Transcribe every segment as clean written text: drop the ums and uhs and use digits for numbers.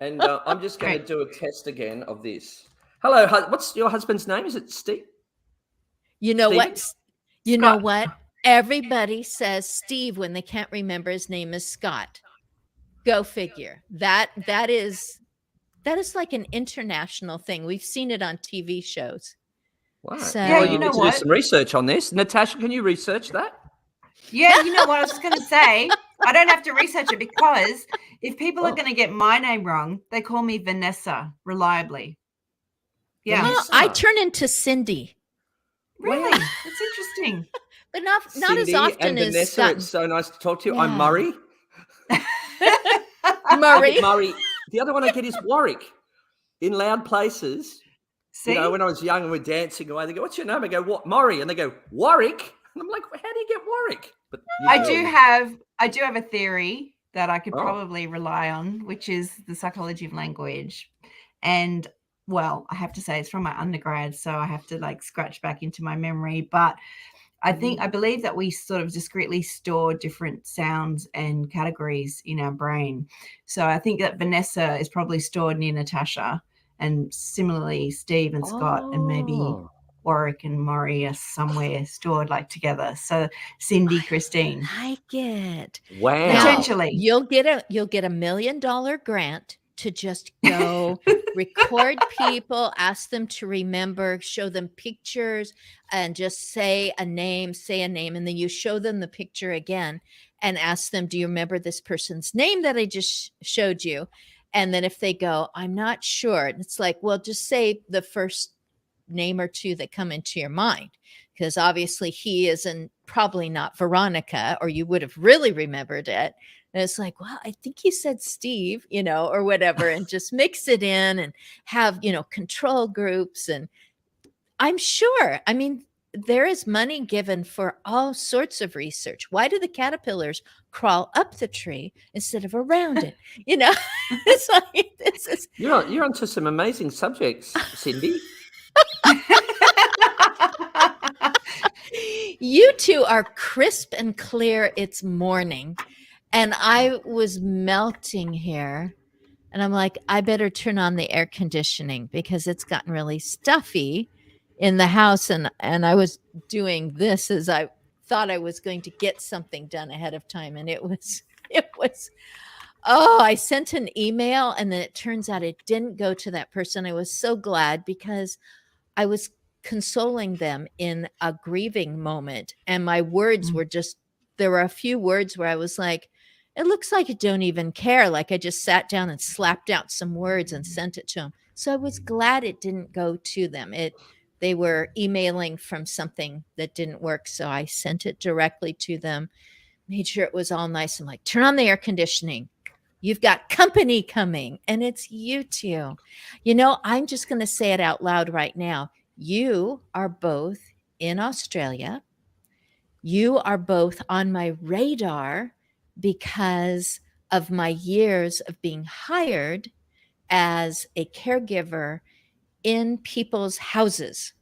And I'm just going to Right. do a test again of this. Hello, what's your husband's name? Is it Steve? You know Stephen? what? You know what? Everybody says Steve when they can't remember his name is Scott. Go figure. That is like an international thing. We've seen it on TV shows. Wow. So, Yeah, well, you you know need to what? do some research on this. Natasha, can you research that? Yeah, you know what I was just going to say? I don't have to research it because if people are Oh. going to get my name wrong, they call me Vanessa reliably. Yeah. Vanessa. I turn into Cindy. Really? Wow. That's interesting. But not Cindy as often and as Vanessa, Scott. it's so nice to talk to you. Yeah. I'm Murray. Murray. Murray. The other one I get is Warwick. In loud places. See? You know, when I was young and we're dancing away, they go, "What's your name?" I go, "What, Murray?" And they go, "Warwick." And I'm like, well, "How do you get Warwick?" But I do have a theory that I could Oh. probably rely on, which is the psychology of language. And well, I have to say it's from my undergrad, so I have to like scratch back into my memory. But I believe that we sort of discretely store different sounds and categories in our brain. So I think that Vanessa is probably stored near Natasha, and similarly Steve and Scott and maybe Warwick and Murray are somewhere stored like together. So Cindy, Christine. I like it. Wow. Now, Potentially. You'll get a $1 million grant to just go record people, ask them to remember, show them pictures, and just say a name, and then you show them the picture again and ask them, do you remember this person's name that I just showed you? And then if they go, I'm not sure, it's like, well, just say the first name or two that come into your mind, because obviously he isn't probably not Veronica, or you would have really remembered it. And it's like, well, I think he said Steve, or whatever, and just mix it in and have, control groups. And I'm sure, there is money given for all sorts of research. Why do the caterpillars crawl up the tree instead of around it? It's like, this is. You're onto some amazing subjects, Cindy. You two are crisp and clear. It's morning. And I was melting here. And I'm like, I better turn on the air conditioning because it's gotten really stuffy in the house. And I was doing this as I thought I was going to get something done ahead of time. And it was, I sent an email and then it turns out it didn't go to that person. I was so glad because I was consoling them in a grieving moment. And my words were there were a few words where I was like, it looks like you don't even care. Like I just sat down and slapped out some words and sent it to them. So I was glad it didn't go to them. They were emailing from something that didn't work. So I sent it directly to them, made sure it was all nice. I'm like, turn on the air conditioning. You've got company coming, and it's you two. I'm just going to say it out loud right now. You are both in Australia. You are both on my radar because of my years of being hired as a caregiver in people's houses.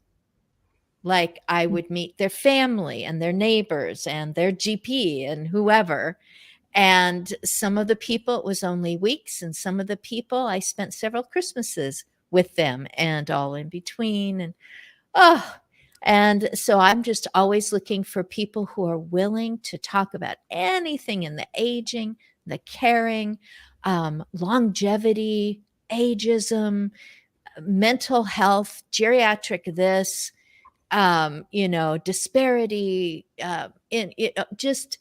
Like I would meet their family and their neighbors and their GP and whoever. And some of the people, it was only weeks, and some of the people I spent several Christmases with them and all in between. And so I'm just always looking for people who are willing to talk about anything in the aging, the caring, longevity, ageism, mental health, geriatric this, disparity, just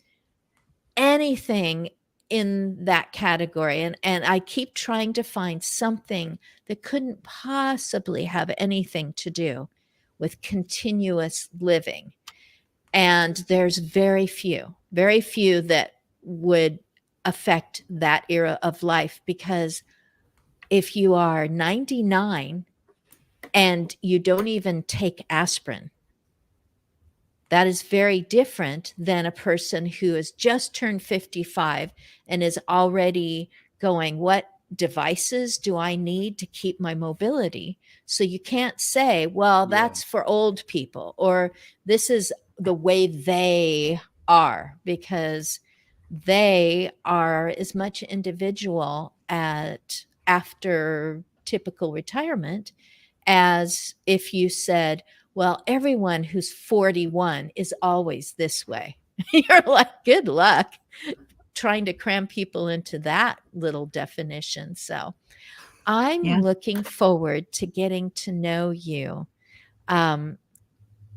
anything in that category. And I keep trying to find something that couldn't possibly have anything to do with continuous living. And there's very few that would affect that era of life, because if you are 99 and you don't even take aspirin, that is very different than a person who has just turned 55 and is already going, what devices do I need to keep my mobility? So you can't say, well, that's for old people, or this is the way they are, because they are as much individual after typical retirement as if you said, well, everyone who's 41 is always this way. You're like, good luck trying to cram people into that little definition. So I'm Yeah. looking forward to getting to know you.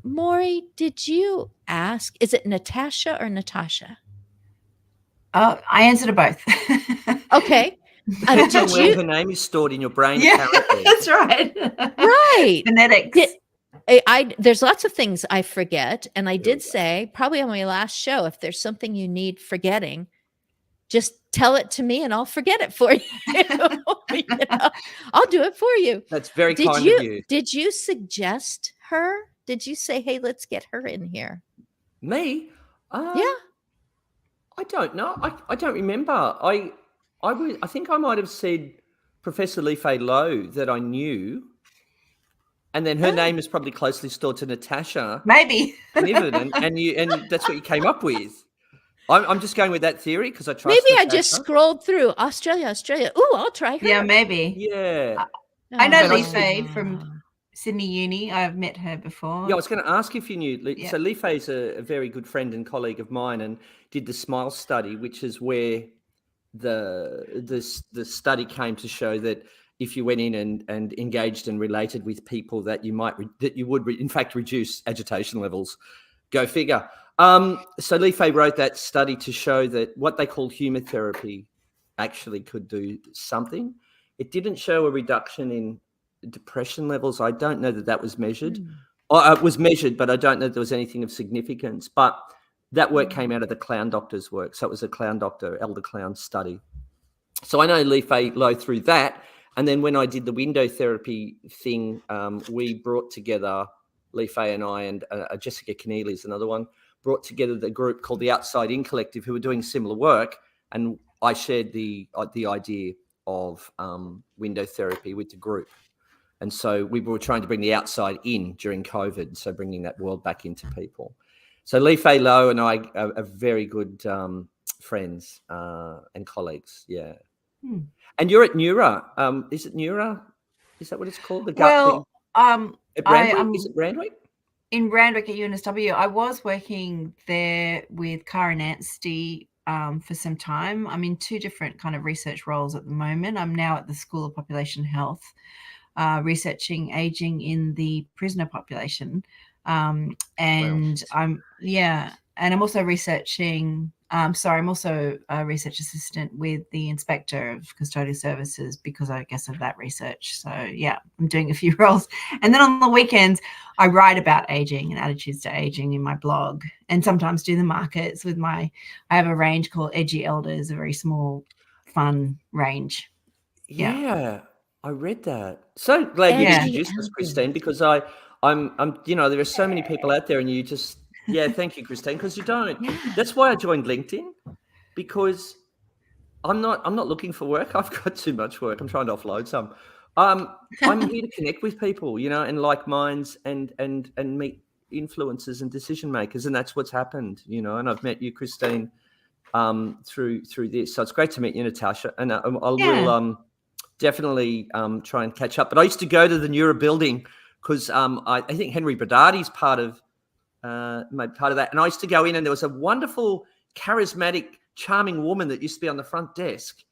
Maury, did you ask, is it Natasha or Natasha? Oh, I answered to both. Okay. Depends on Did where you? her name is stored in your brain, Yeah, apparently. that's right. Right. Phonetics. There's lots of things I forget. And I did say, probably on my last show, if there's something you need forgetting, just tell it to me and I'll forget it for you. You know, I'll do it for you. That's very kind of you. Did you suggest her? Did you say, hey, let's get her in here? Me? Yeah. I don't know. I don't remember. I think I might have said Professor Li Fei Lo that I knew. And then her name is probably closely stored to Natasha Maybe. Niven, and that's what you came up with. I'm just going with that theory because I trust Maybe I Natasha. just scrolled through Australia. Ooh, I'll try her. Yeah, maybe. Yeah. I know And I Li said- Fei from Sydney Uni. I've met her before. Yeah, I was going to ask if you knew. Yeah. So Li Fei's a very good friend and colleague of mine and did the SMILE study, which is where the study came to show that if you went in and engaged and related with people that you would in fact reduce agitation levels. Go figure. So Li Fei wrote that study to show that what they call humor therapy actually could do something. It didn't show a reduction in depression levels. I don't know that was measured. It was measured, but I don't know that there was anything of significance. But that work came out of the clown doctor's work. So it was a clown doctor, elder clown study. So I know Li Fei Lo through that. And then when I did the window therapy thing, we brought together, Li Fei and I and Jessica Keneally is another one, brought together the group called the Outside In Collective who were doing similar work. And I shared the idea of window therapy with the group. And so we were trying to bring the outside in during COVID, so bringing that world back into people. So Li Fei Lo and I are very good friends and colleagues, yeah. And you're at Neura. Is it Neura? Is that what it's called? The gut thing? At Randwick? Is it Randwick? In Randwick at UNSW. I was working there with Cara Nancy for some time. I'm in two different kind of research roles at the moment. I'm now at the School of Population Health, researching aging in the prisoner population. And I'm also researching, I'm also a research assistant with the Inspector of Custodial Services because I guess of that research. So yeah, I'm doing a few roles. And then on the weekends, I write about aging and attitudes to aging in my blog and sometimes do the markets with I have a range called Edgy Elders, a very small, fun range. Yeah, I read that. So glad you introduced us, Christine, because I'm there are so many people out there and you just, thank you, Christine, because you don't. Yeah. That's why I joined LinkedIn, because I'm not looking for work. I've got too much work. I'm trying to offload some. I'm here to connect with people, and like minds and meet influencers and decision makers, and that's what's happened, and I've met you, Christine, through this. So it's great to meet you, Natasha, and I will definitely try and catch up. But I used to go to the Neura building because I think Henry Bradati's part of that, and I used to go in, and there was a wonderful, charismatic, charming woman that used to be on the front desk,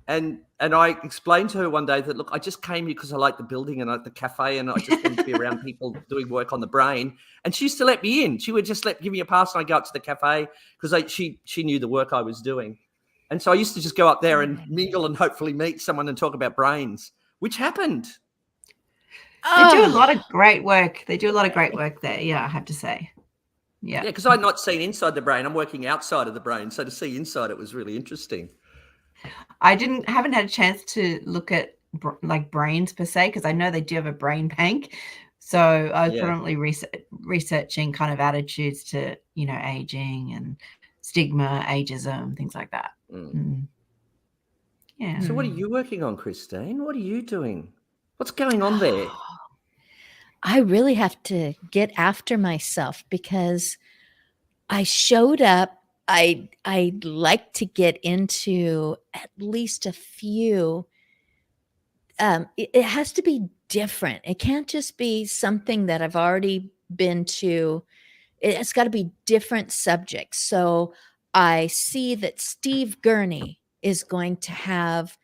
and I explained to her one day that, look, I just came here because I like the building and I like the cafe, and I just wanted to be around people doing work on the brain. And she used to let me in. She would just give me a pass, and I'd go up to the cafe because she knew the work I was doing. And so I used to just go up there and mingle and hopefully meet someone and talk about brains, which happened. They do a lot of great work. They do a lot of great work there. Yeah, I have to say. Yeah. Yeah, because I'd not seen inside the brain. I'm working outside of the brain. So to see inside it was really interesting. I haven't had a chance to look at brains per se, because I know they do have a brain bank. So I was probably researching kind of attitudes to, aging and stigma, ageism, things like that. Yeah. So what are you working on, Christine? What are you doing? What's going on there? I really have to get after myself because I showed up. I'd like to get into at least a few it has to be different. It can't just be something that I've already been to. It's got to be different subjects. So I see that Steve Gurney is going to have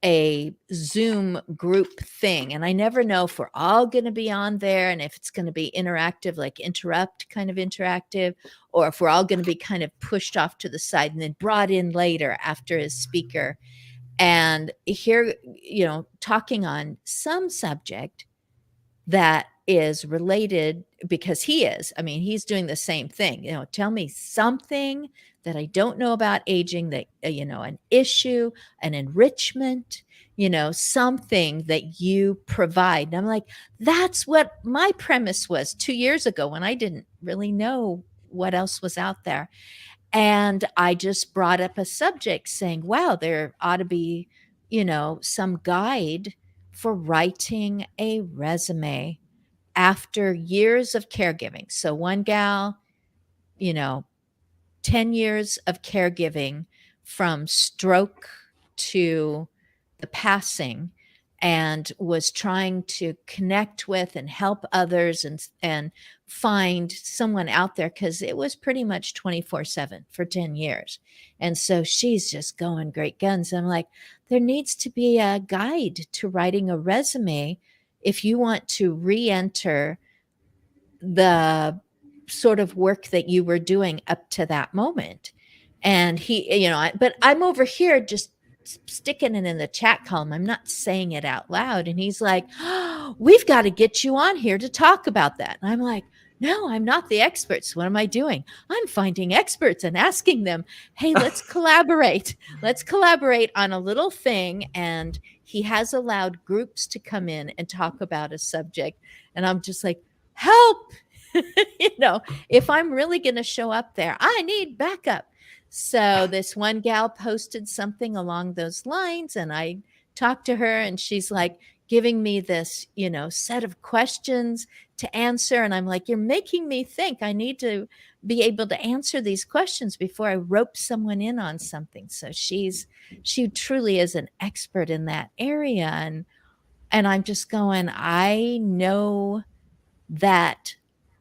a Zoom group thing. And I never know if we're all going to be on there and if it's going to be interactive, like interrupt kind of interactive, or if we're all going to be kind of pushed off to the side and then brought in later after his speaker. And here, talking on some subject that is related, because he's doing the same thing. Tell me something that I don't know about aging, that, an issue, an enrichment, something that you provide. And I'm like, that's what my premise was 2 years ago when I didn't really know what else was out there. And I just brought up a subject saying, wow, there ought to be, some guide for writing a resume after years of caregiving. So one gal, 10 years of caregiving from stroke to the passing, and was trying to connect with and help others and find someone out there, because it was pretty much 24/7 for 10 years. And so she's just going great guns. I'm like, there needs to be a guide to writing a resume if you want to re-enter the sort of work that you were doing up to that moment. And he, but I'm over here just sticking it in the chat column. I'm not saying it out loud. And he's like, oh, we've got to get you on here to talk about that. And I'm like, no, I'm not the experts. What am I doing? I'm finding experts and asking them, hey, let's collaborate. Let's collaborate on a little thing. And he has allowed groups to come in and talk about a subject. And I'm just like, help. If I'm really going to show up there, I need backup. So this one gal posted something along those lines, and I talked to her, and she's like giving me this, set of questions to answer. And I'm like, you're making me think I need to be able to answer these questions before I rope someone in on something. So she truly is an expert in that area. And I'm just going, I know that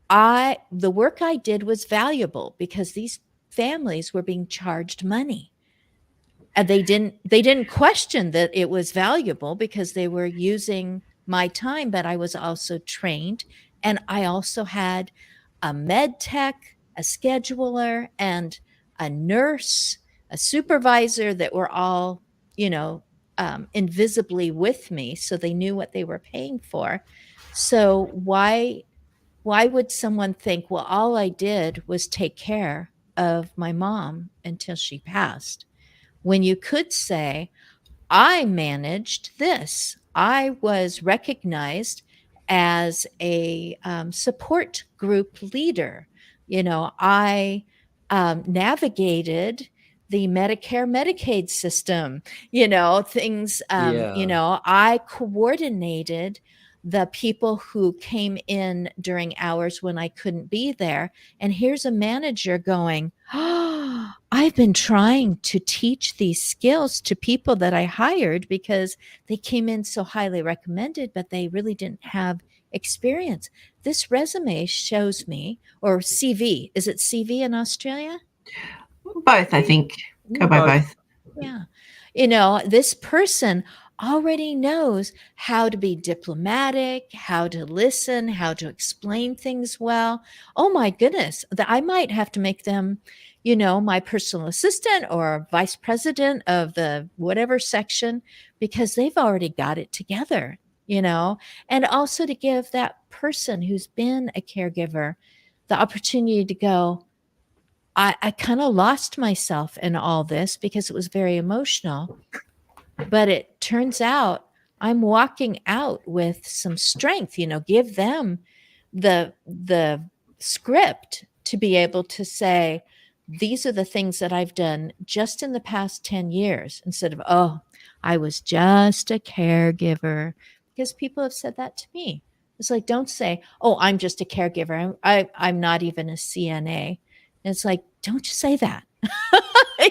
the work I did was valuable because these families were being charged money. And they didn't question that it was valuable because they were using my time, but I was also trained. And I also had a med tech, a scheduler, and a nurse, a supervisor that were all, invisibly with me. So they knew what they were paying for. So why would someone think, well, all I did was take care of my mom until she passed, when you could say, I managed this. I was recognized as a support group leader. I navigated the Medicare, Medicaid system, things, I coordinated the people who came in during hours when I couldn't be there. And here's a manager going, oh, I've been trying to teach these skills to people that I hired because they came in so highly recommended, but they really didn't have experience. This resume shows me, or CV, is it CV in Australia? Both, I think. Go by both. Yeah. This person already knows how to be diplomatic, how to listen, how to explain things well. Oh my goodness, I might have to make them, my personal assistant or vice president of the whatever section, because they've already got it together, and also to give that person who's been a caregiver the opportunity to go, I kind of lost myself in all this because it was very emotional. But it turns out I'm walking out with some strength, give them the script to be able to say, these are the things that I've done just in the past 10 years, instead of, oh, I was just a caregiver, because people have said that to me. It's like, don't say, oh, I'm just a caregiver. I'm not even a CNA. And it's like, don't you say that.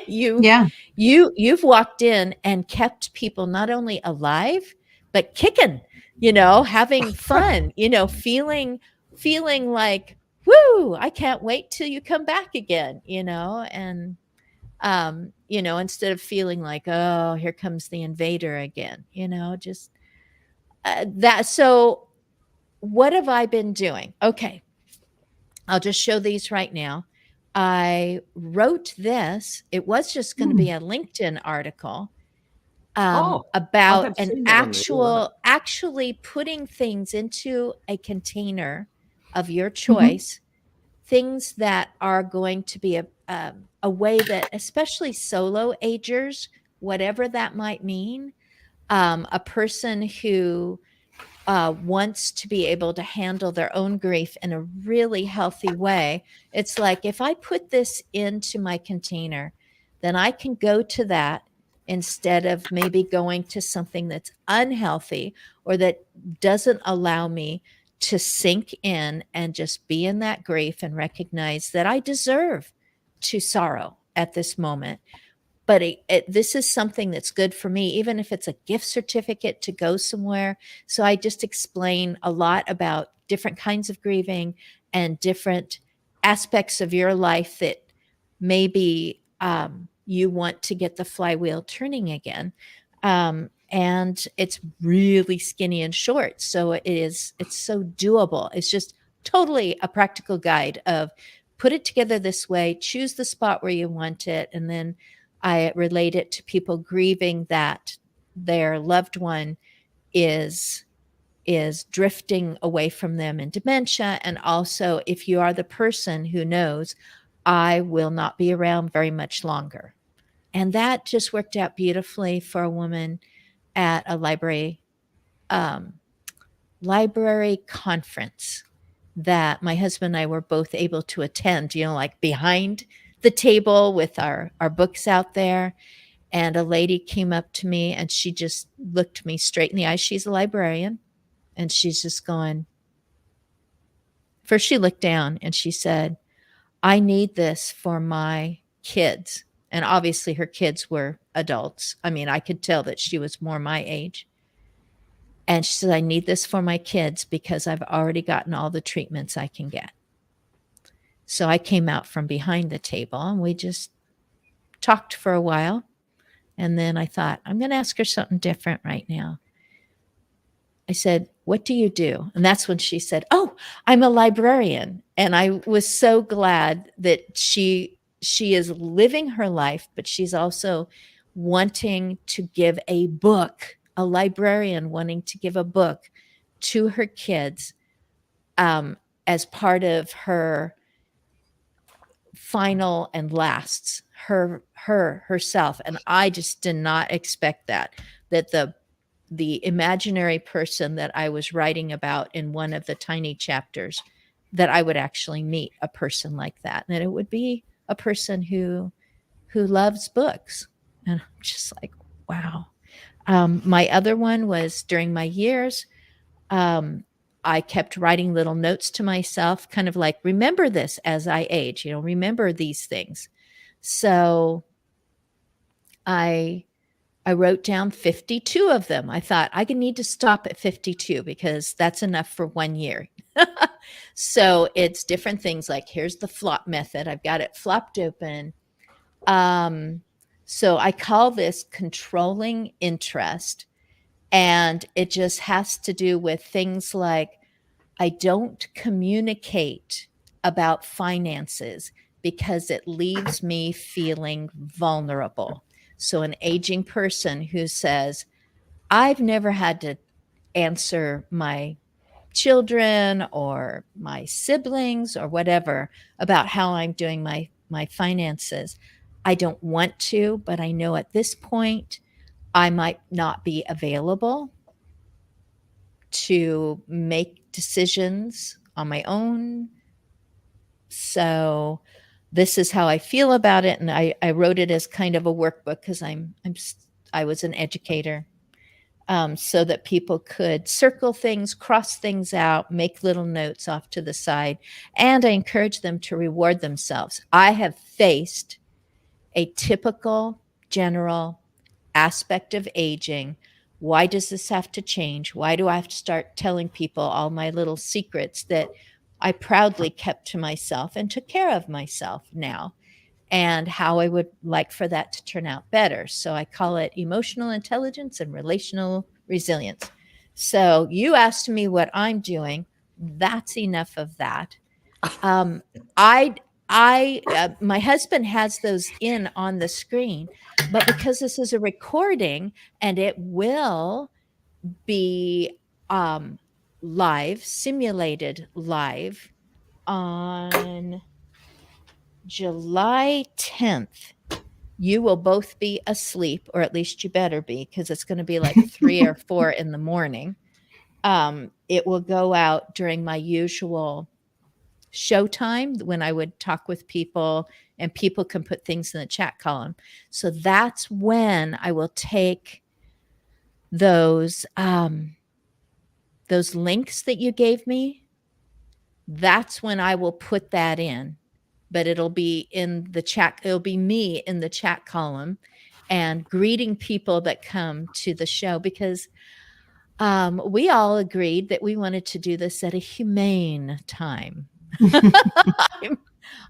You've walked in and kept people not only alive, but kicking, having fun, feeling like, woo, I can't wait till you come back again, and instead of feeling like, oh, here comes the invader again, just that. So what have I been doing? Okay, I'll just show these right now. I wrote this. It was just going to be a LinkedIn article I about have an seen that on there. I love it. actually putting things into a container of your choice, things that are going to be a way that, especially solo agers, whatever that might mean, a person who wants to be able to handle their own grief in a really healthy way. It's like, if I put this into my container, then I can go to that instead of maybe going to something that's unhealthy or that doesn't allow me to sink in and just be in that grief and recognize that I deserve to sorrow at this moment. But this is something that's good for me, even if it's a gift certificate to go somewhere. So I just explain a lot about different kinds of grieving and different aspects of your life that maybe you want to get the flywheel turning again. And it's really skinny and short. So it's so doable. It's just totally a practical guide of put it together this way, choose the spot where you want it, and then I relate it to people grieving that their loved one is drifting away from them in dementia. And also, if you are the person who knows, I will not be around very much longer. And that just worked out beautifully for a woman at a library conference that my husband and I were both able to attend, like behind the table with our books out there. And a lady came up to me and she just looked me straight in the eyes. She's a librarian. And she's just going, first she looked down and she said, I need this for my kids. And obviously her kids were adults. I mean, I could tell that she was more my age. And she said, I need this for my kids because I've already gotten all the treatments I can get. So I came out from behind the table and we just talked for a while. And then I thought, I'm going to ask her something different right now. I said, what do you do? And that's when she said, oh, I'm a librarian. And I was so glad that she is living her life, but she's also wanting to give a book, a librarian wanting to give a book to her kids as part of her final and lasts, herself. And I just did not expect that the imaginary person that I was writing about in one of the tiny chapters, that I would actually meet a person like that. And it would be a person who loves books. And I'm just like, wow. My other one was during my years, I kept writing little notes to myself, kind of like, remember this as I age, remember these things. So I wrote down 52 of them. I thought I need to stop at 52 because that's enough for 1 year. So it's different things like, here's the flop method. I've got it flopped open. So I call this controlling interest. And it just has to do with things like, I don't communicate about finances because it leaves me feeling vulnerable. So an aging person who says, I've never had to answer my children or my siblings or whatever about how I'm doing my finances. I don't want to, but I know at this point I might not be available to make decisions on my own. So this is how I feel about it. And I wrote it as kind of a workbook because I was an educator, so that people could circle things, cross things out, make little notes off to the side. And I encourage them to reward themselves. I have faced a typical general aspect of aging Why does this have to change? Why do I have to start telling people all my little secrets that I proudly kept to myself and took care of myself now, and how I would like for that to turn out better? So I call it emotional intelligence and relational resilience. So you asked me what I'm doing. That's enough of that. My husband has those in on the screen, but because this is a recording and it will be live, simulated live on July 10th, you will both be asleep, or at least you better be, because it's going to be like 3 or 4 in the morning. It will go out during my usual showtime when I would talk with people and people can put things in the chat column. So that's when I will take those links that you gave me. That's when I will put that in, but it'll be in the chat. It'll be me in the chat column and greeting people that come to the show, because we all agreed that we wanted to do this at a humane time.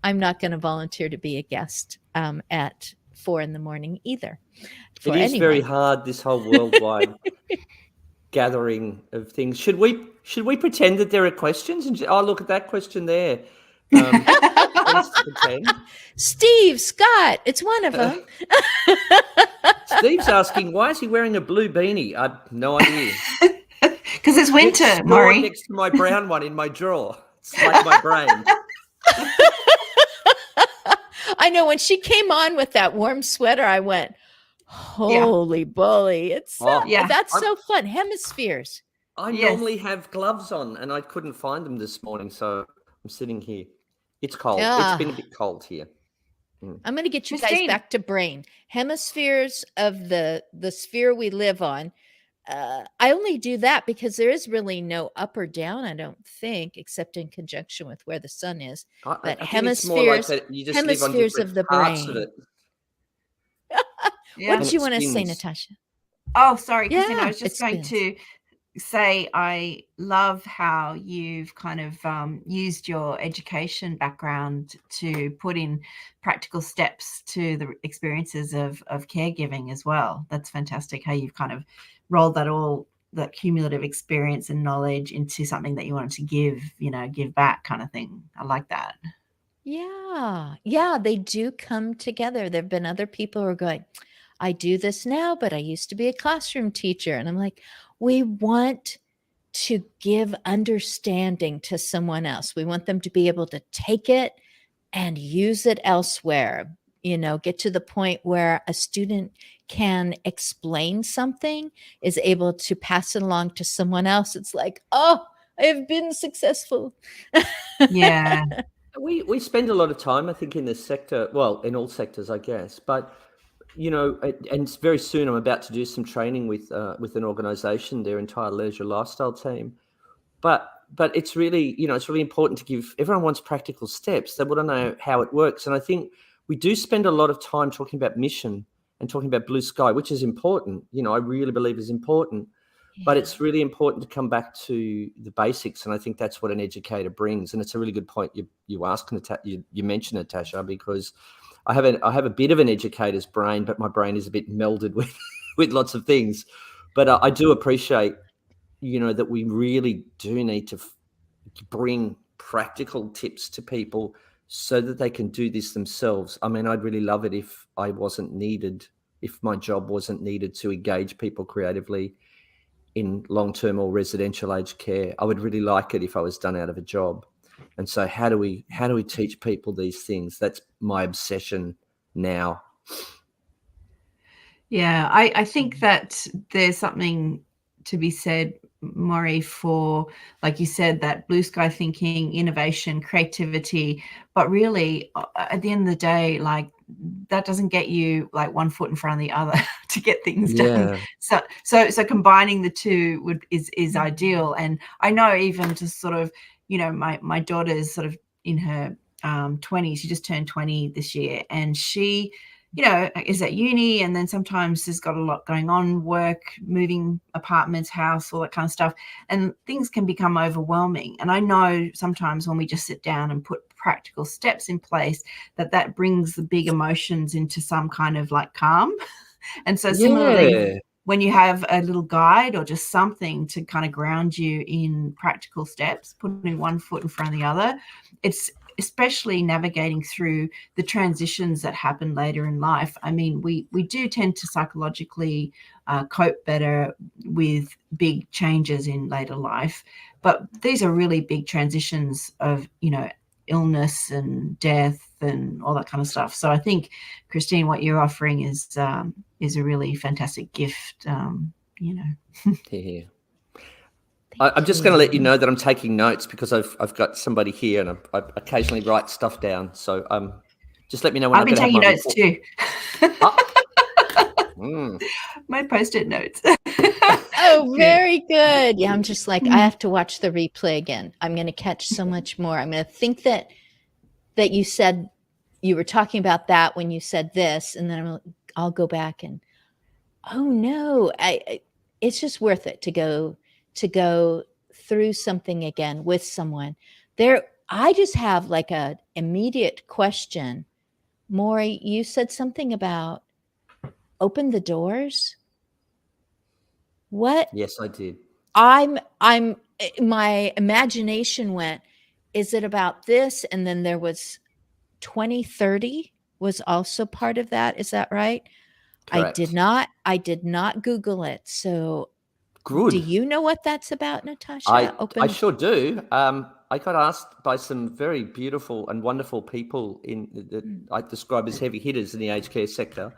I'm not going to volunteer to be a guest at 4 in the morning either. It is very hard, this whole worldwide gathering of things. Should we pretend that there are questions? And look at that question there. Let's pretend. Steve, Scott, it's one of them. Steve's asking, why is he wearing a blue beanie? I have no idea. Because it's winter, Maury. Next to my brown one in my drawer. It's like my brain. I know, when she came on with that warm sweater, I went, holy bully. It's that's so fun. Hemispheres. I normally have gloves on and I couldn't find them this morning, so I'm sitting here. It's cold. It's been a bit cold here. I'm going to get you guys back to brain. Hemispheres of the sphere we live on. I only do that because there is really no up or down, I don't think, except in conjunction with where the sun is. But hemispheres, like you just hemispheres of the brain. Of it. What did you want to say, Natasha? Oh, sorry, Christine. I was just going to say I love how you've kind of used your education background to put in practical steps to the experiences of caregiving as well. That's fantastic how you've kind of rolled that cumulative experience and knowledge into something that you wanted to give back, kind of thing. I like that. Yeah, they do come together. There have been other people who are going, I do this now, but I used to be a classroom teacher. And I'm like, we want to give understanding to someone else. We want them to be able to take it and use it elsewhere. Get to the point where a student can explain something, is able to pass it along to someone else. It's like, oh, I have been successful. Yeah. We spend a lot of time, I think, in this sector, well, in all sectors, I guess, but and very soon I'm about to do some training with an organization, their entire leisure lifestyle team. But it's really, it's really important to give, everyone wants practical steps. They want to know how it works. And I think we do spend a lot of time talking about mission and talking about blue sky, which is important. I really believe is important. Yeah. But it's really important to come back to the basics. And I think that's what an educator brings. And it's a really good point you asked, you mentioned, Natasha, because I have a bit of an educator's brain, but my brain is a bit melded with lots of things. But I do appreciate, that we really do need to bring practical tips to people so that they can do this themselves. I mean, I'd really love it if I wasn't needed, if my job wasn't needed to engage people creatively in long-term or residential aged care. I would really like it if I was done out of a job. And so how do we teach people these things? That's my obsession now. Yeah, I think that there's something to be said, Maury, for, like you said, that blue sky thinking, innovation, creativity, but really at the end of the day, like, that doesn't get you like one foot in front of the other to get things done. So combining the two is ideal. And I know, even just sort of, my daughter's sort of in her 20s. She just turned 20 this year, and she is at uni, and then sometimes has got a lot going on, work, moving apartments, house, all that kind of stuff, and things can become overwhelming. And I know sometimes when we just sit down and put practical steps in place, that brings the big emotions into some kind of like calm. And so similarly, when you have a little guide or just something to kind of ground you in practical steps, putting one foot in front of the other, it's especially navigating through the transitions that happen later in life. I mean, we do tend to psychologically cope better with big changes in later life, but these are really big transitions of, illness and death and all that kind of stuff. So I think, Christine, what you're offering is a really fantastic gift. Yeah. I'm just going to let you know that I'm taking notes because I've got somebody here, and I occasionally write stuff down. So just let me know when I've been taking notes too. My Post-it notes. Oh, very good. Yeah, I'm just like, I have to watch the replay again. I'm going to catch so much more. I'm going to think that you said you were talking about that when you said this, and then I'll go back and, oh no, it's just worth it to go through something again with someone. I just have like a immediate question. Maury, you said something about open the doors. What? Yes, I did. My imagination went, is it about this? And then there was 2030 was also part of that. Is that right? Correct. I did not Google it. So good. Do you know what that's about, Natasha? I sure do. I got asked by some very beautiful and wonderful people that I describe as heavy hitters in the aged care sector.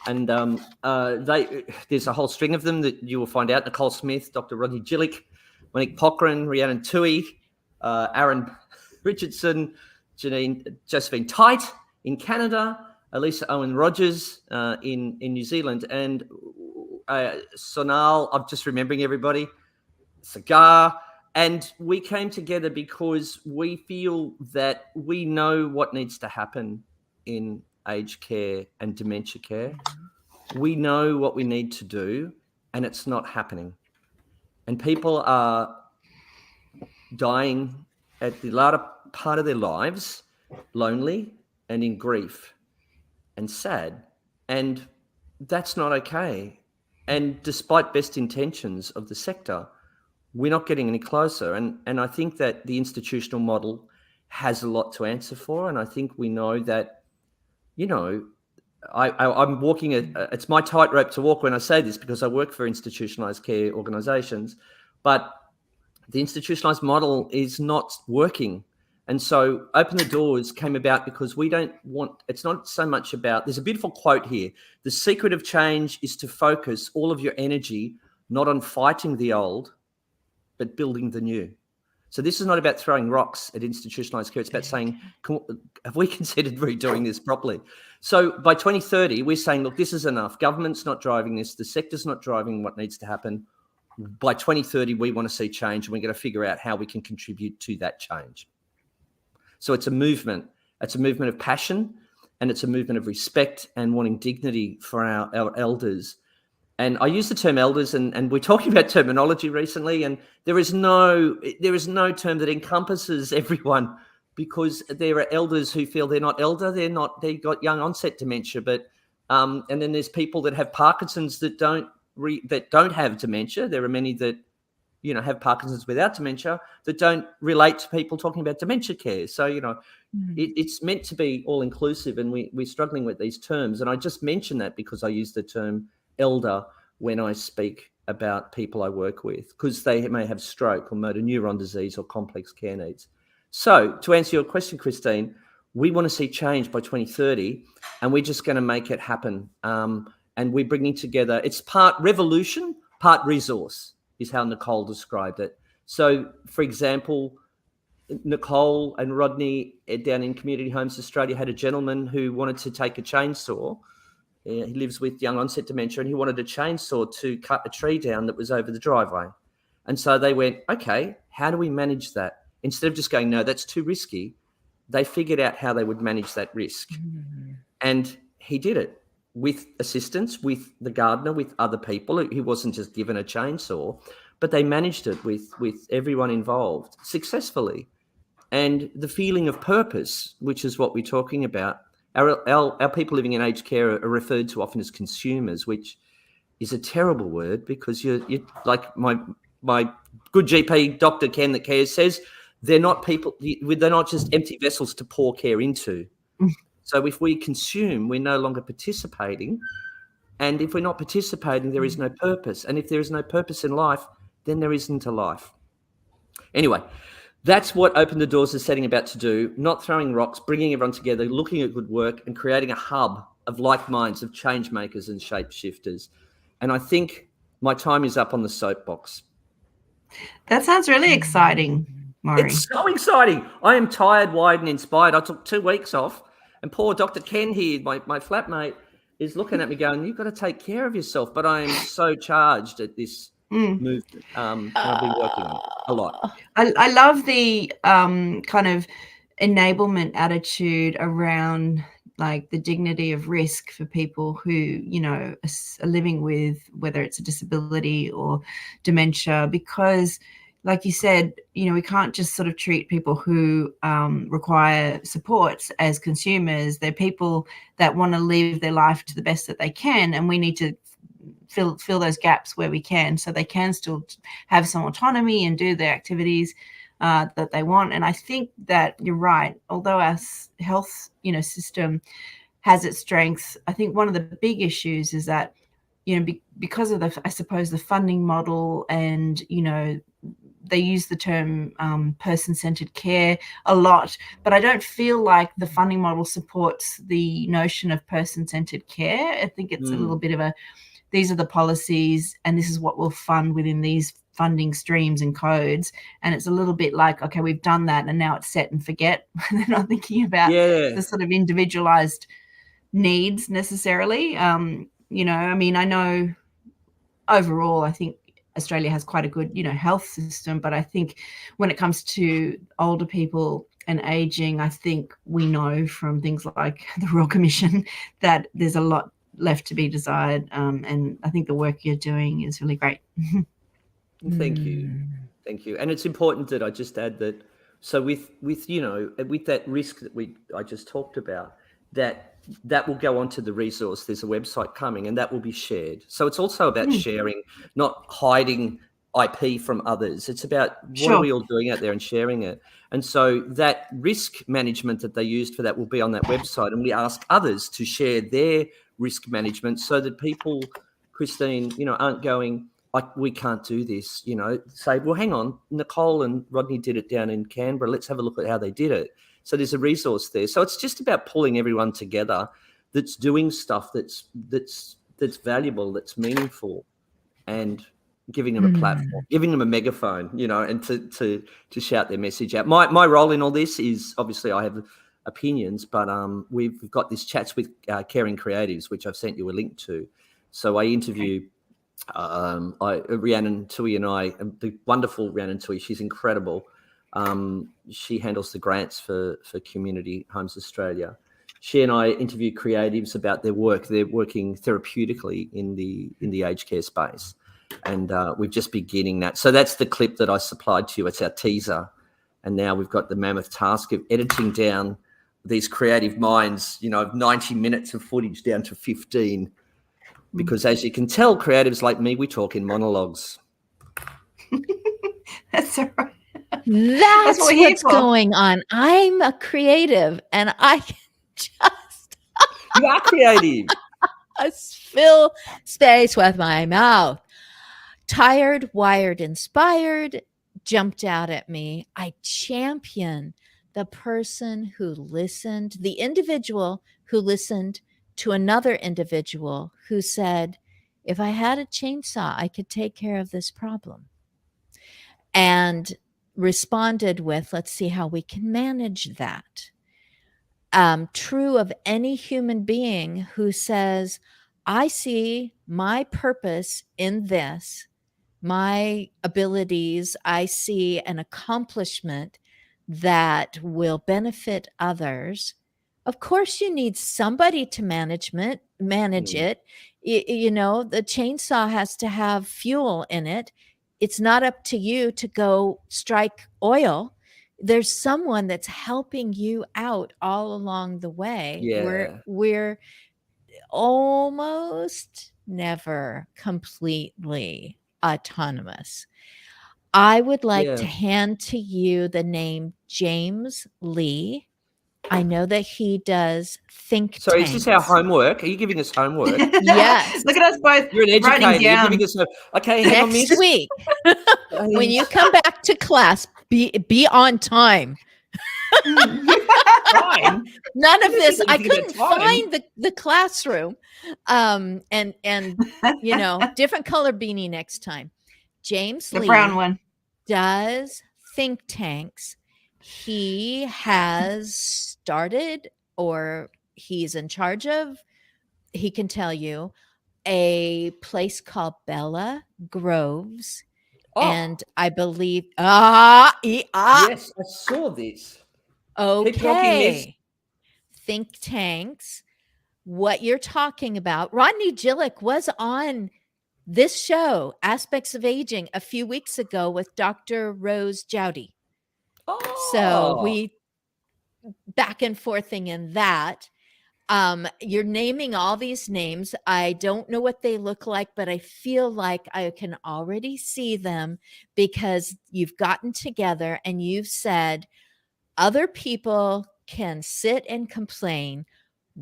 And there's a whole string of them that you will find out. Nicole Smith, Dr. Rodney Gillick, Monique Pochran, Rhiannon Tui, Aaron Richardson, Josephine Tite in Canada, Elisa Owen Rogers in New Zealand, and Sonal, I'm just remembering everybody, Sagar. And we came together because we feel that we know what needs to happen in aged care and dementia care. We know what we need to do, and it's not happening. And people are dying at the latter part of their lives, lonely and in grief and sad. And that's not okay. And despite best intentions of the sector, we're not getting any closer. And I think that the institutional model has a lot to answer for. And I think we know that, I'm walking it's my tightrope to walk when I say this, because I work for institutionalized care organizations, but the institutionalized model is not working. And so Open the Doors came about because it's not so much about, there's a beautiful quote here. The secret of change is to focus all of your energy, not on fighting the old, but building the new. So this is not about throwing rocks at institutionalized care. It's about saying, have we considered redoing this properly? So by 2030, we're saying, look, this is enough. Government's not driving this. The sector's not driving what needs to happen. By 2030, we want to see change, and we're going to figure out how we can contribute to that change. So it's a movement. It's a movement of passion, and it's a movement of respect and wanting dignity for our elders. And I use the term elders, and we're talking about terminology recently, and there is no term that encompasses everyone, because there are elders who feel they're not elder, they got young onset dementia, but and then there's people that have Parkinson's that don't have dementia. There are many that have Parkinson's without dementia that don't relate to people talking about dementia care. So it's meant to be all inclusive, and we're struggling with these terms. And I just mention that because I use the term elder when I speak about people I work with, because they may have stroke or motor neuron disease or complex care needs. So to answer your question, Christine, we want to see change by 2030, and we're just going to make it happen. And we're bringing together, it's part revolution, part resource, is how Nicole described it. So, for example, Nicole and Rodney down in Community Homes Australia had a gentleman who wanted to take a chainsaw. He lives with young onset dementia, and he wanted a chainsaw to cut a tree down that was over the driveway. And so they went, okay, how do we manage that? Instead of just going, no, that's too risky, they figured out how they would manage that risk. And he did it. with assistance, with the gardener, with other people. He wasn't just given a chainsaw, but they managed it with everyone involved successfully. And the feeling of purpose, which is what we're talking about, our people living in aged care are referred to often as consumers, which is a terrible word, because you're like my good GP, Dr. Ken that cares, says, they're not people, they're not just empty vessels to pour care into. So if we consume, we're no longer participating. And if we're not participating, there is no purpose. And if there is no purpose in life, then there isn't a life. Anyway, that's what Open the Doors is setting about to do, not throwing rocks, bringing everyone together, looking at good work and creating a hub of like minds, of change makers and shape shifters. And I think my time is up on the soapbox. That sounds really exciting, Maury. It's so exciting. I am tired, wired and inspired. I took 2 weeks off, and poor Dr. Ken here, my flatmate, is looking at me going, you've got to take care of yourself. But I am so charged at this movement. And I've been working on it a lot. I love the kind of enablement attitude around like the dignity of risk for people who, you know, are living with, whether it's a disability or dementia, because like you said, you know, we can't just sort of treat people who require supports as consumers. They're people that want to live their life to the best that they can, and we need to fill those gaps where we can, so they can still have some autonomy and do their activities that they want. And I think that you're right. Although our health, you know, system has its strengths, I think one of the big issues is that, you know, because of the, I suppose, the funding model, and, you know, they use the term person-centered care a lot, but I don't feel like the funding model supports the notion of person-centered care. I think it's a little bit of a, these are the policies and this is what we'll fund within these funding streams and codes. And it's a little bit like, okay, we've done that and now it's set and forget. They're not thinking about the sort of individualized needs necessarily. You know, I mean, I know overall, I think Australia has quite a good, you know, health system, but I think when it comes to older people and aging, I think we know from things like the Royal Commission that there's a lot left to be desired. And I think the work you're doing is really great. Thank you. Thank you. And it's important that I just add that, so with you know, with that risk that I just talked about, that will go onto the resource. There's a website coming and that will be shared. So it's also about sharing, not hiding IP from others. It's about what are we all doing out there and sharing it. And so that risk management that they used for that will be on that website. And we ask others to share their risk management so that people, Christine, you know, aren't going, like, we can't do this, you know, say, well, hang on, Nicole and Rodney did it down in Canberra. Let's have a look at how they did it. So there's a resource there. So it's just about pulling everyone together that's doing stuff that's valuable, that's meaningful, and giving them a platform, giving them a megaphone, you know, and to shout their message out. My role in all this is, obviously I have opinions, but we've got this chats with caring creatives, which I've sent you a link to. So I interview Rhiannon Tui and I, the wonderful Rhiannon Tui. She's incredible. She handles the grants for Community Homes Australia. She and I interview creatives about their work. They're working therapeutically in the aged care space, and we've just beginning that. So that's the clip that I supplied to you. It's our teaser, and now we've got the mammoth task of editing down these creative minds, you know, of 90 minutes of footage down to 15, because as you can tell, creatives like me, we talk in monologues. That's all right. That's what's going on. I'm a creative, and I can just you are creative. Fill space with my mouth. Tired, wired, inspired jumped out at me. I champion the person who listened, the individual who listened to another individual who said, if I had a chainsaw, I could take care of this problem. And responded with, let's see how we can manage that. True of any human being who says, I see my purpose in this, my abilities, I see an accomplishment that will benefit others. Of course, you need somebody to manage it. You know, the chainsaw has to have fuel in it. It's not up to you to go strike oil. There's someone that's helping you out all along the way. Yeah. We're almost never completely autonomous. I would like to hand to you the name James Lee. I know that he does think So tanks. is this our homework? Are you giving us homework? Yes. Look at us both. You're an writing educator. You're down. giving us okay, hang on, Next miss. week, when you come back to class, be on time. Time? None of this. I anything about couldn't time. find the classroom. And you know, different color beanie next time. James The Lee brown one. does think tanks. He has started, or he's in charge of, he can tell you, a place called Bella Groves. Oh, And I believe yes, I saw this. Keep talking, miss. okay. Think tanks. What you're talking about. Rodney Gillick was on this show, Aspects of Aging, a few weeks ago with Dr. Rose Jowdy. So Oh, we back and forthing in that. You're naming all these names. I don't know what they look like, but I feel like I can already see them because you've gotten together and you've said other people can sit and complain.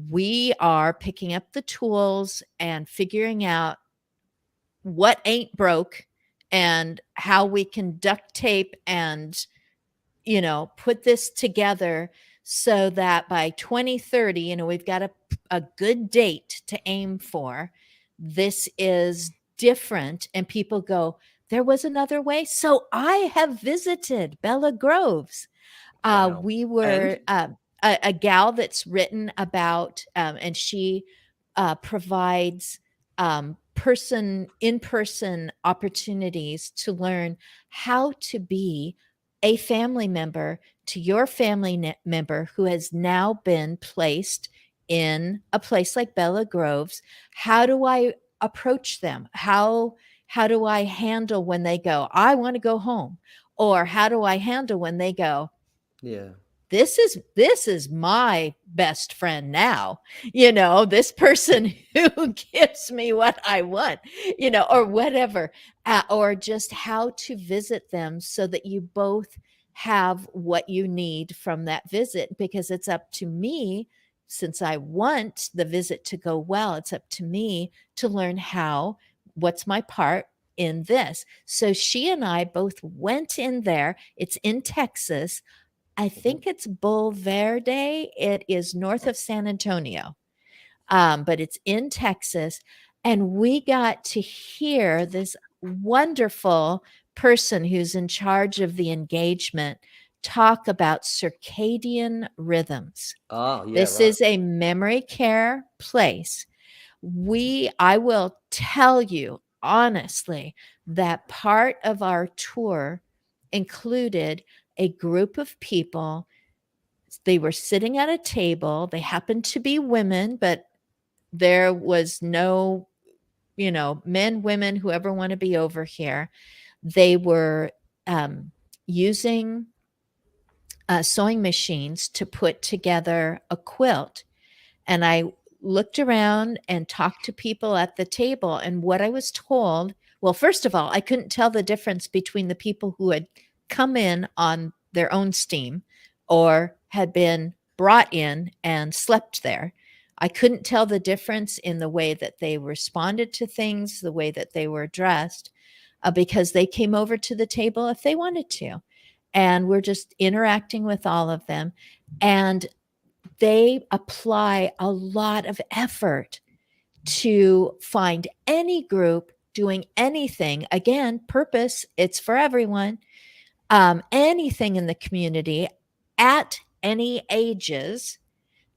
We are picking up the tools and figuring out what ain't broke and how we can duct tape and, you know, put this together so that by 2030, you know, we've got a good date to aim for. This is different. And people go, there was another way. So I have visited Bella Groves. wow. We were a gal that's written about, and she provides in-person opportunities to learn how to be a family member to your family member who has now been placed in a place like Bella Groves. How do I approach them? How do I handle when they go, I want to go home? Or how do I handle when they go, Yeah. this is my best friend now, you know, this person who gives me what I want, you know, or whatever, or just how to visit them so that you both have what you need from that visit, because it's up to me, since I want the visit to go well, it's up to me to learn what's my part in this. So she and I both went in there. It's in Texas. I think it's Bull Verde. It is north of San Antonio, but it's in Texas. And we got to hear this wonderful person who's in charge of the engagement talk about circadian rhythms. Oh, yeah. This right. is a memory care place. I will tell you honestly that part of our tour included a group of people. They were sitting at a table. They happened to be women, but there was no, you know, men, women, whoever want to be over here. They were using sewing machines to put together a quilt. And I looked around and talked to people at the table. And what I was told, well, first of all, I couldn't tell the difference between the people who had come in on their own steam or had been brought in and slept there. I couldn't tell the difference in the way that they responded to things, the way that they were dressed, because they came over to the table if they wanted to. And we're just interacting with all of them. And they apply a lot of effort to find any group doing anything. Again, purpose, it's for everyone. Anything in the community at any ages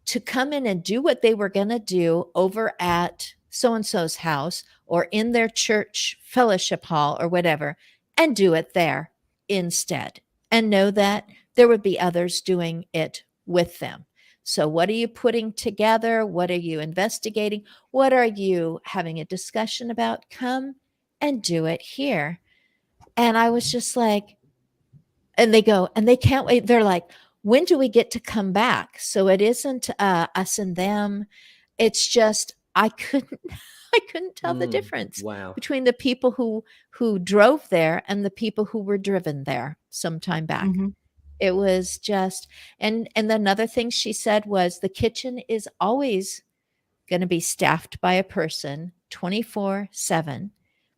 to come in and do what they were going to do over at so-and-so's house or in their church fellowship hall or whatever, and do it there instead, and know that there would be others doing it with them. So what are you putting together? What are you investigating? What are you having a discussion about? Come and do it here. And I was just like, and they go, and they can't wait. They're like, when do we get to come back? So it isn't us and them. It's just, I couldn't tell the difference Wow. between the people who drove there and the people who were driven there some time back. It was just, and another thing she said was the kitchen is always going to be staffed by a person 24/7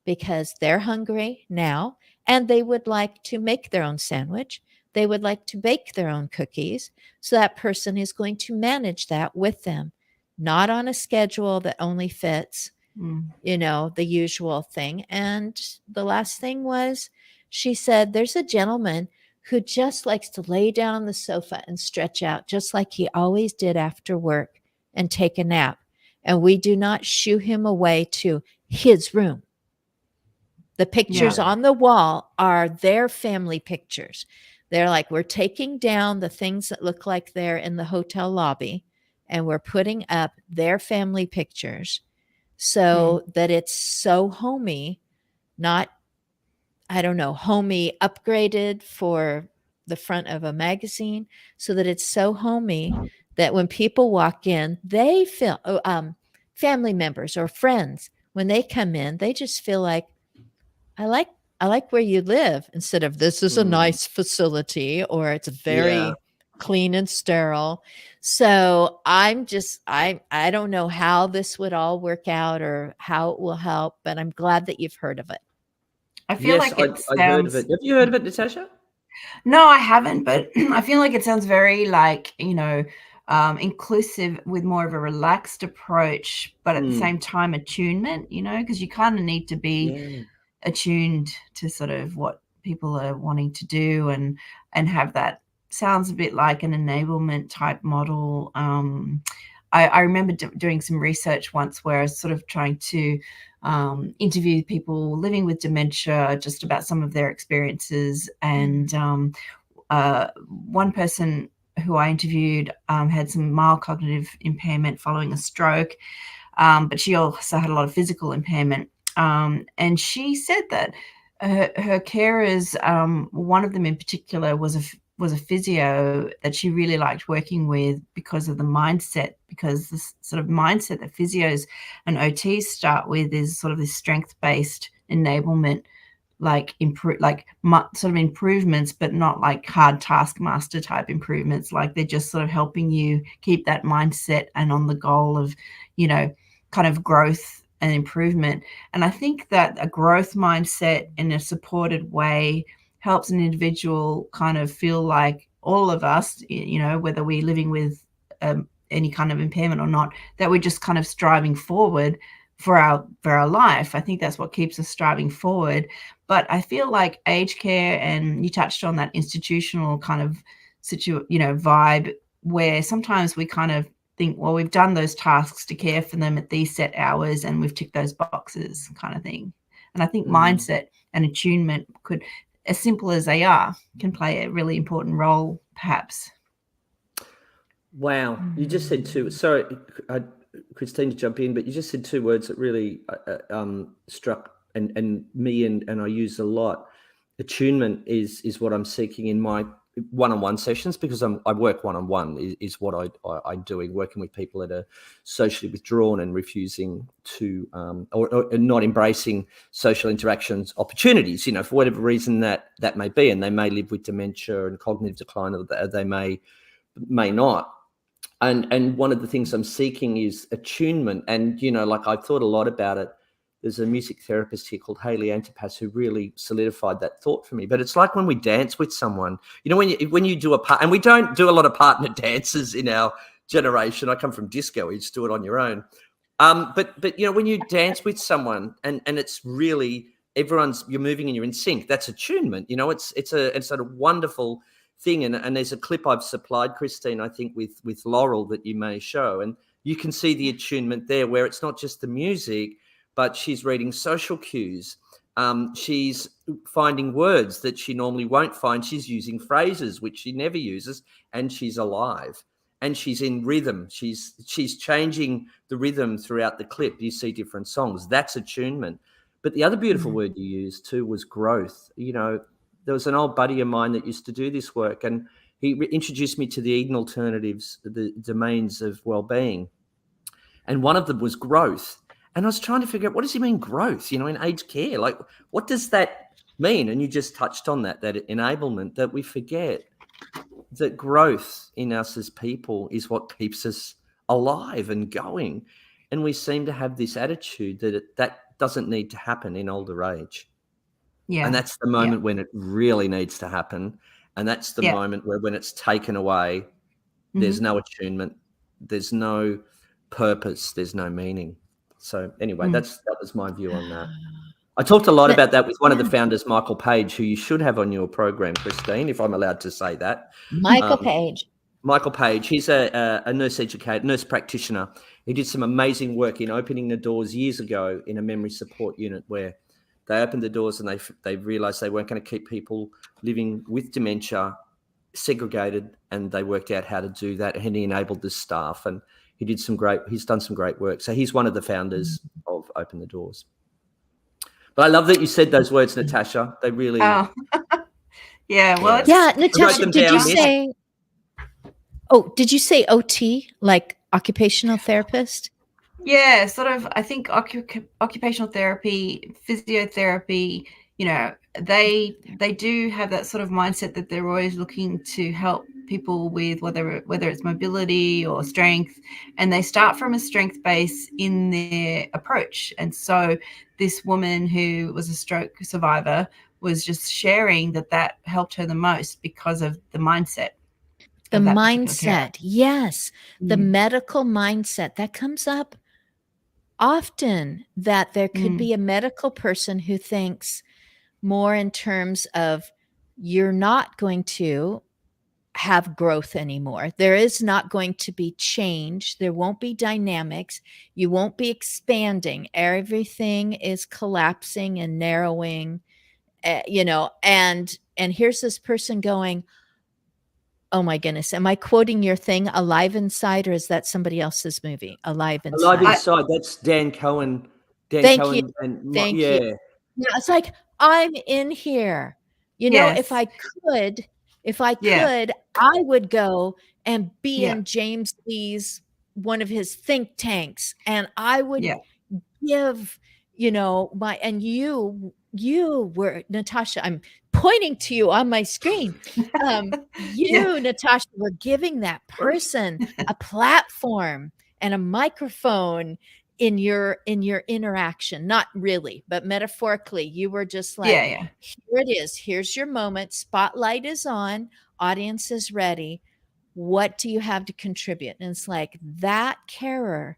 because they're hungry now and they would like to make their own sandwich. They would like to bake their own cookies. So that person is going to manage that with them, not on a schedule that only fits, the usual thing. And the last thing was, she said, there's a gentleman who just likes to lay down on the sofa and stretch out, just like he always did after work, and take a nap. And we do not shoo him away to his room. The pictures on the wall are their family pictures. They're like, we're taking down the things that look like they're in the hotel lobby, and we're putting up their family pictures so that it's so homey, not, I don't know, homey upgraded for the front of a magazine, so that it's so homey that when people walk in, they feel, family members or friends, when they come in, they just feel like, I like where you live, instead of this is a nice facility or it's very clean and sterile. So I'm just, I don't know how this would all work out or how it will help, but I'm glad that you've heard of it. I feel like it sounds... I heard of it. Have you heard of it, Natasha? No, I haven't, but I feel like it sounds very like, inclusive with more of a relaxed approach, but at the same time attunement, because you kind of need to be attuned to sort of what people are wanting to do and have that. Sounds a bit like an enablement type model. I remember doing some research once where I was sort of trying to interview people living with dementia just about some of their experiences. And one person who I interviewed had some mild cognitive impairment following a stroke, but she also had a lot of physical impairment. And she said that her carers, one of them in particular was a physio that she really liked working with because of the mindset, because this sort of mindset that physios and OTs start with is sort of this strength-based enablement, sort of improvements, but not like hard taskmaster type improvements. Like they're just sort of helping you keep that mindset and on the goal of, kind of growth and improvement. And I think that a growth mindset in a supported way helps an individual kind of feel like all of us, whether we're living with any kind of impairment or not, that we're just kind of striving forward for our life. I think that's what keeps us striving forward. But I feel like aged care, and you touched on that institutional kind of vibe, where sometimes we kind of think, well, we've done those tasks to care for them at these set hours and we've ticked those boxes kind of thing. And I think mindset and attunement could, as simple as they are, can play a really important role, perhaps. Wow. You just said sorry, Christine, to jump in, but you just said two words that really struck and me and I use a lot. Attunement is what I'm seeking in my one-on-one sessions, because I work one-on-one is what I'm doing, working with people that are socially withdrawn and refusing to or not embracing social interactions opportunities, for whatever reason that may be, and they may live with dementia and cognitive decline, or they may not. And one of the things I'm seeking is attunement. And I've thought a lot about it. There's a music therapist here called Hayley Antipas who really solidified that thought for me. But it's like when we dance with someone, when you do a part, and we don't do a lot of partner dances in our generation. I come from disco; you just do it on your own. But when you dance with someone, and it's really you're moving and you're in sync. That's attunement. It's a wonderful thing. And there's a clip I've supplied, Christine, I think with Laurel, that you may show, and you can see the attunement there, where it's not just the music, but she's reading social cues. She's finding words that she normally won't find. She's using phrases which she never uses, and she's alive. and she's in rhythm. She's changing the rhythm throughout the clip. You see different songs. That's attunement. But the other beautiful word you used too was growth. You know, there was an old buddy of mine that used to do this work, and he introduced me to the Eden alternatives, the domains of well-being. And one of them was growth. And I was trying to figure out, what does he mean growth, you know, in aged care? Like, what does that mean? And you just touched on that enablement, that we forget that growth in us as people is what keeps us alive and going. And we seem to have this attitude that that doesn't need to happen in older age. Yeah. And that's the moment when it really needs to happen. And that's the moment where, when it's taken away, there's no attunement, there's no purpose, there's no meaning. So anyway, that was my view on that. I talked a lot about that with one of the founders, Michael Page, who you should have on your program, Christine, if I'm allowed to say that. Michael Page. Michael Page, he's a nurse practitioner. He did some amazing work in opening the doors years ago in a memory support unit, where they opened the doors and they realized they weren't going to keep people living with dementia segregated, and they worked out how to do that, and he enabled the staff, and he's done some great work. So he's one of the founders of Open the Doors. But I love that you said those words, Natasha. They really... Oh. Yeah, well... Natasha, did you say... Oh, did you say OT, like occupational therapist? Yeah, sort of. I think occupational therapy, physiotherapy, you know, they do have that sort of mindset that they're always looking to help people with whether it's mobility or strength, and they start from a strength base in their approach. And so this woman who was a stroke survivor was just sharing that helped her the most because of the mindset. The mindset, yes. The medical mindset that comes up often, that there could be a medical person who thinks more in terms of, you're not going to have growth anymore. There is not going to be change. There won't be dynamics. You won't be expanding. Everything is collapsing and narrowing, you know, and here's this person going, oh my goodness, am I quoting your thing, Alive Inside, or is that somebody else's movie, Alive Inside? Alive Inside, that's Dan Cohen. Thank Cohen you. and Thank you. Yeah, it's like, I'm in here. You know, if I could, I would go and be in James Lee's, one of his think tanks, and I would give, you know, and you were, Natasha, I'm pointing to you on my screen. Natasha, were giving that person a platform and a microphone in your interaction. Not really, but metaphorically, you were just like, here it is. Here's your moment. Spotlight is on. Audience is ready. What do you have to contribute? And it's like, that carer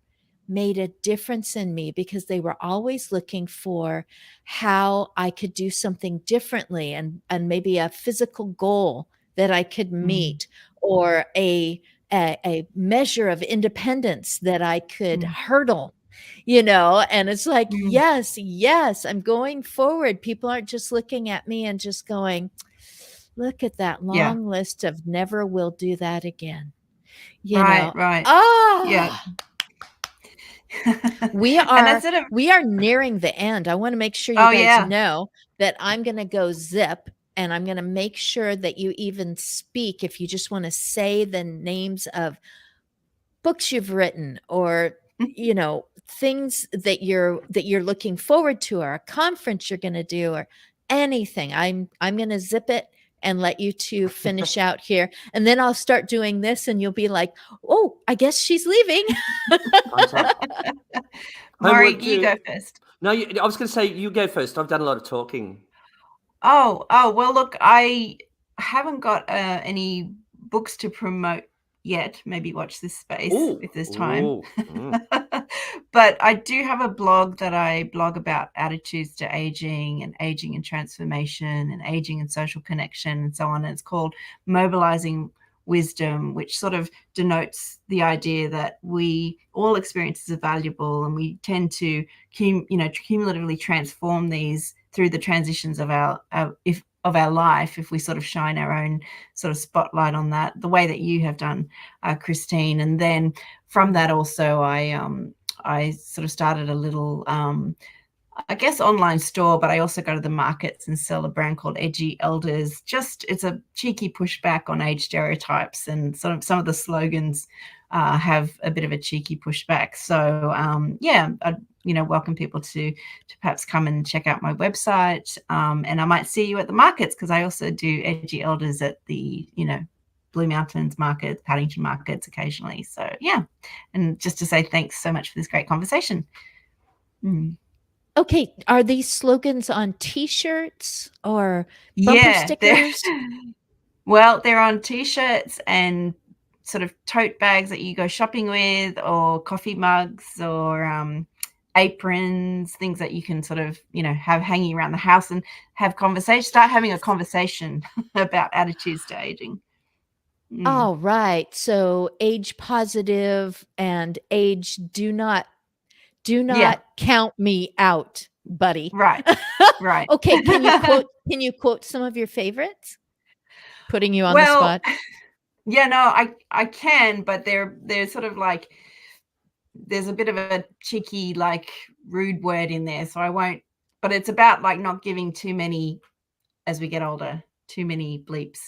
made a difference in me, because they were always looking for how I could do something differently, and maybe a physical goal that I could meet, or a measure of independence that I could hurdle, you know. And it's like, yes, I'm going forward. People aren't just looking at me and just going, look at that long list of never will do that again. You know? Right. Oh, yeah. we are nearing the end. I want to make sure you guys know that I'm going to go zip, and I'm going to make sure that you even speak, if you just want to say the names of books you've written, or you know, things that you're looking forward to, or a conference you're going to do, or anything. I'm going to zip it and let you two finish out here. And then I'll start doing this, and you'll be like, oh, I guess she's leaving. Maury, you go first. No, I was going to say, you go first. I've done a lot of talking. Oh, well, look, I haven't got any books to promote yet. Maybe watch this space if there's time. But I do have a blog that I blog about attitudes to aging and transformation, and aging and social connection, and so on. And it's called Mobilizing Wisdom, which sort of denotes the idea that all experiences are valuable, and we tend to cumulatively transform these through the transitions of of our life if we sort of shine our own sort of spotlight on that, the way that you have done, Christine. And then from that also, I sort of started a little, I guess, online store, but I also go to the markets and sell a brand called Edgy Elders. Just, it's a cheeky pushback on age stereotypes, and sort of some of the slogans have a bit of a cheeky pushback. So yeah, I'd welcome people to perhaps come and check out my website, and I might see you at the markets, because I also do Edgy Elders at the Blue Mountains markets, Paddington markets occasionally. So yeah, and just to say thanks so much for this great conversation. Okay, are these slogans on T-shirts or bumper stickers? Well, they're on T-shirts and sort of tote bags that you go shopping with, or coffee mugs, or aprons, things that you can sort of have hanging around the house and start having a conversation about attitudes to aging. Oh, right. So age positive and age do not count me out, buddy. Right. Right. Okay, can you quote some of your favorites? Putting you on the spot. Yeah, no, I can, but they're sort of like, there's a bit of a cheeky, like, rude word in there, so I won't. But it's about like not giving too many, as we get older, too many bleeps.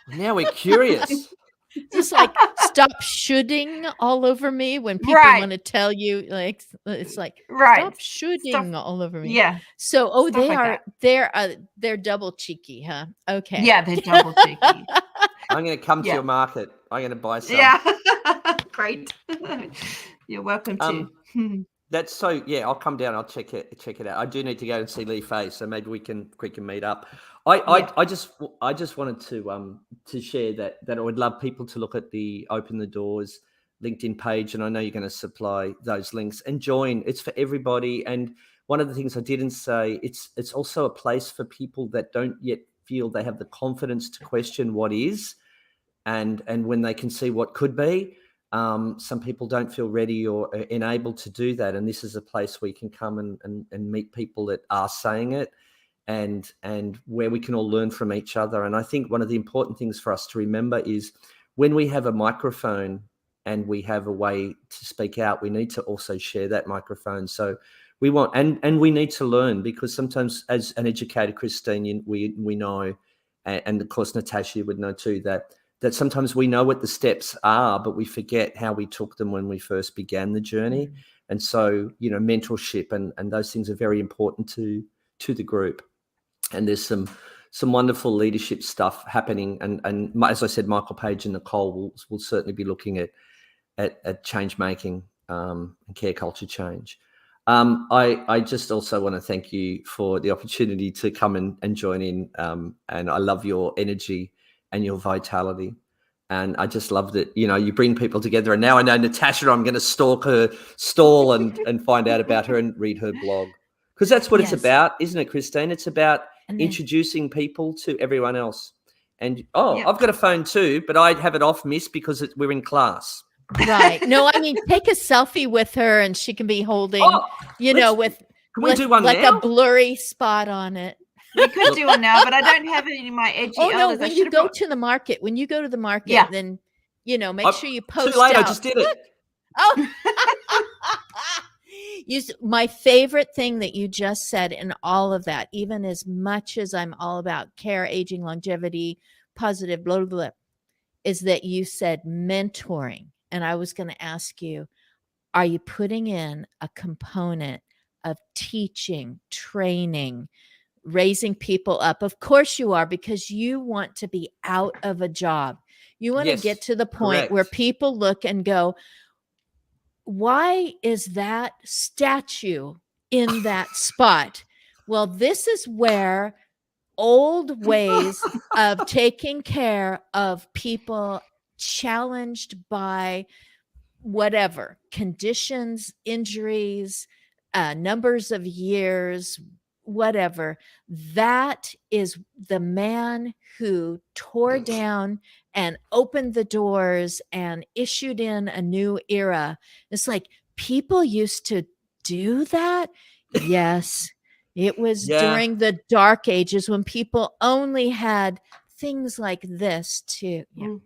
Now we're curious. Just like, stop shoulding all over me when people want to tell you, like, it's like, stop shoulding all over me. Yeah. So, they're double cheeky, huh? Okay. Yeah, they're double cheeky. I'm going to come to your market. I'm going to buy some. Yeah. Great. You're welcome to. That's so. Yeah, I'll come down. I'll check it out. I do need to go and see Lee Fay, so maybe we can meet up. I just wanted to share that I would love people to look at the Open the Doors LinkedIn page, and I know you're going to supply those links, and join. It's for everybody. And one of the things I didn't say, it's also a place for people that don't yet feel they have the confidence to question what is, and when they can see what could be. Some people don't feel ready or enabled to do that, and this is a place where you can come and meet people that are saying it, and where we can all learn from each other. And I think one of the important things for us to remember is, when we have a microphone and we have a way to speak out, we need to also share that microphone. So we want, and we need to learn, because sometimes, as an educator, Christine, we know, and of course Natasha would know too, that sometimes we know what the steps are, but we forget how we took them when we first began the journey. And so, mentorship and those things are very important to the group. And there's some wonderful leadership stuff happening. And as I said, Michael Page and Nicole will certainly be looking at change making and care culture change. I just also want to thank you for the opportunity to come and join in. And I love your energy and your vitality. And I just love that, you bring people together. And now I know Natasha, I'm going to stalk her stall and find out about her and read her blog. Because that's what it's about, isn't it, Christine? It's about introducing people to everyone else. And, I've got a phone too, but I have it off, miss, because we're in class. Right. No, I mean, take a selfie with her and she can be holding, with can we do one like now? A blurry spot on it. We could do it now, but I don't have it in my Edgy Elders. No, when you go to the market, then, make sure you post too late, out. I just did it. Oh, my favorite thing that you just said in all of that, even as much as I'm all about care, aging, longevity, positive, blah, blah, blah, is that you said mentoring. And I was going to ask you, are you putting in a component of teaching, training, raising people up? Of course you are, because you want to be out of a job. You want to get to the point where people look and go, why is that statue in that spot? Well, this is where old ways of taking care of people challenged by whatever conditions, injuries, numbers of years, whatever. That is the man who tore down and opened the doors and issued in a new era. It's like, people used to do that. Yes, It was Yeah. during the dark ages when people only had things like this to. Yeah. Mm.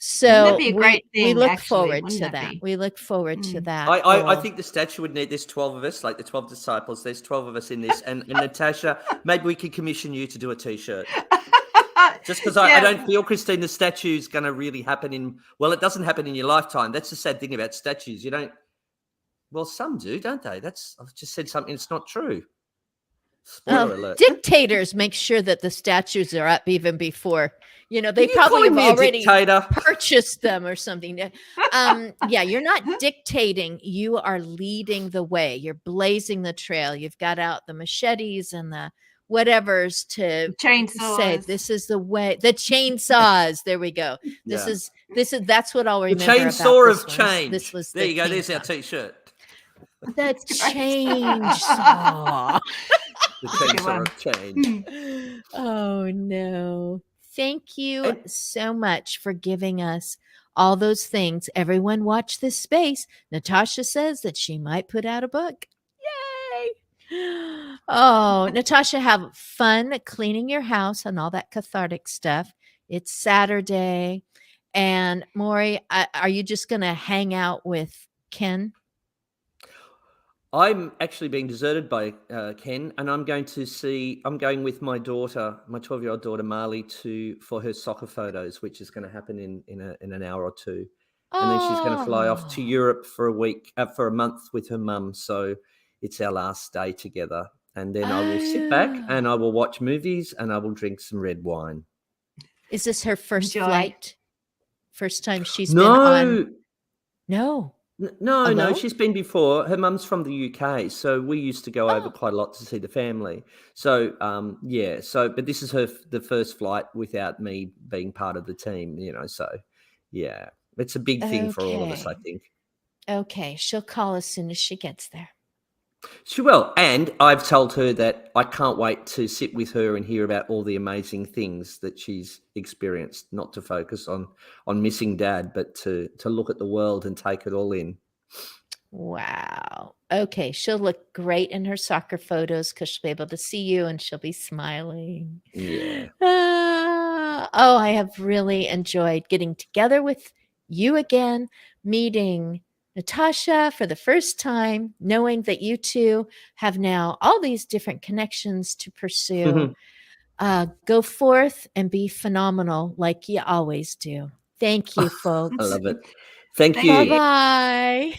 So be a we great thing, look actually, forward wouldn't to that that. be? We look forward to Mm. that. I whole- think the statue would need, there's 12 of us, like the 12 disciples. There's 12 of us in this. And Natasha, maybe we could commission you to do a T-shirt. Just because I Yeah. don't feel, Christine, the statue's going to really happen well, it doesn't happen in your lifetime. That's the sad thing about statues. You don't, well, some do, don't they? I've just said something that's not true. Spoiler alert. Dictators make sure that the statues are up even before, they Are you probably calling have me a already dictator? purchased them or something. Yeah, you're not dictating. You are leading the way. You're blazing the trail. You've got out the machetes and the whatevers to Chainsaws. say this is the way. The chainsaws. There we go. Yeah. That's what I'll The remember about chainsaw this of one. change. This was there the you go. There's our chainsaw. T-shirt. The chainsaw. The Good chainsaw one. of change. Oh no. Thank you And- so much for giving us all those things. Everyone watch this space. Natasha says that she might put out a book. Yay. Oh, Natasha, have fun cleaning your house and all that cathartic stuff. It's Saturday. And Maury, are you just going to hang out with Ken? I'm actually being deserted by Ken, and I'm going with my daughter, my 12-year-old daughter Marley, for her soccer photos, which is going to happen in an hour or two. And then she's going to fly off to Europe for a month with her mum. So it's our last day together. And then I will sit back and I will watch movies and I will drink some red wine. Is this her first Enjoy. flight? First time she's been on? No. No, Alone? she's been before. Her mum's from the UK, so we used to go over quite a lot to see the family. So, but this is the first flight without me being part of the team, so yeah, it's a big thing for all of us, I think. Okay, she'll call as soon as she gets there. She will, and I've told her that I can't wait to sit with her and hear about all the amazing things that she's experienced, not to focus on missing Dad, but to look at the world and take it all in. Wow. Okay, she'll look great in her soccer photos because she'll be able to see you and she'll be smiling. Yeah. I have really enjoyed getting together with you again, meeting Natasha for the first time, knowing that you two have now all these different connections to pursue. Go forth and be phenomenal like you always do. Thank you, folks. I love it. Thank you. Bye-bye.